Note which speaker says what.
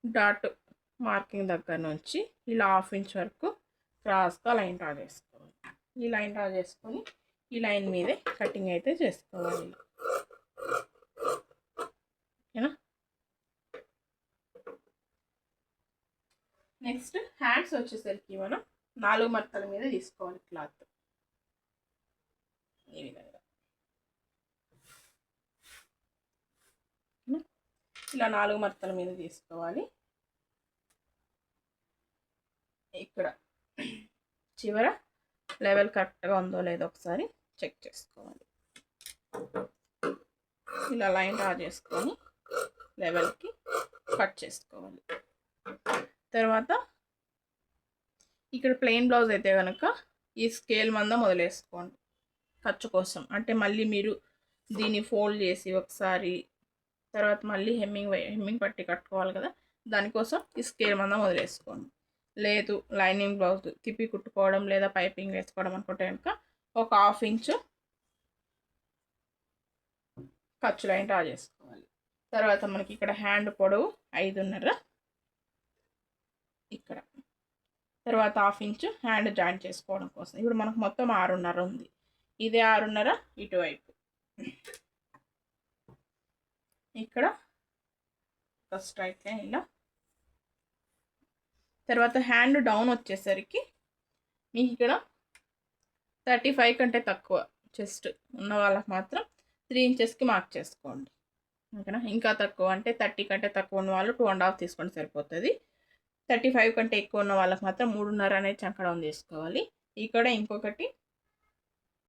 Speaker 1: Dot marking దగ్గర నుంచి ఇలా 1/2 ఇంచ్ వరకు క్రాస్గా లైన్ డ్రా చేసుకోవాలి. ఈ లైన్ డ్రా చేసుకొని ఈ లైన్ మీదే కటింగ్ అయితే చేసుకోవాలి. ఓకేనా. నెక్స్ట్ హ్యాండ్స్ వచ్చేసరికి మనం 4 మడతల మీద తీసుకోవాలి క్లాత్. ఈ విధంగా ఇలా 4 మడతల మీద తీసుకోవాలి. ఇక్కడ చివర లెవెల్ కరెక్ట్గా ఉందో లేదో ఒకసారి చెక్ చేసుకోవాలి. ఇలా లైన్ డ్రా చేసుకొని లెవెల్కి కట్ చేసుకోవాలి. తర్వాత ఇక్కడ ప్లెయిన్ బ్లౌజ్ అయితే కనుక ఈ స్కేల్ మందం వదిలేసుకోండి ఖర్చు కోసం. అంటే మళ్ళీ మీరు దీన్ని ఫోల్డ్ చేసి ఒకసారి తర్వాత మళ్ళీ హెమ్మింగ్ పట్టి కట్టుకోవాలి కదా, దానికోసం ఈ స్కేల్ మందం వదిలేసుకోండి. లేదు లైనింగ్ బ్లౌజ్ తిప్పి కుట్టుకోవడం లేదా పైపింగ్ వేసుకోవడం అనుకుంటే కనుక ఒక 1/2 ఇంచు ఖర్చు లైన్ డ్రా చేసుకోవాలి. తర్వాత మనకి ఇక్కడ హ్యాండ్ పొడవు 5.5 ఇక్కడ. తర్వాత 1/2 ఇంచు హ్యాండ్ జాయింట్ చేసుకోవడం కోసం. ఇప్పుడు మనకు మొత్తం 6.5 ఉంది. ఇదే 6.5 ఇటువైపు. ఇక్కడ ఒక స్ట్రైట్ లైన్ ఇలా. తర్వాత హ్యాండ్ డౌన్ వచ్చేసరికి మీకు ఇక్కడ 35 కంటే తక్కువ చెస్ట్ ఉన్న వాళ్ళకి మాత్రం 3 ఇంచెస్కి మార్క్ చేసుకోండి. ఓకేనా. ఇంకా తక్కువ అంటే 30 కంటే తక్కువ ఉన్న వాళ్ళు 2.5 తీసుకొని సరిపోతుంది. 35 కంటే ఎక్కువ ఉన్న వాళ్ళకి మాత్రం 3.5 అనేది చంకడం తీసుకోవాలి. ఇక్కడ ఇంకొకటి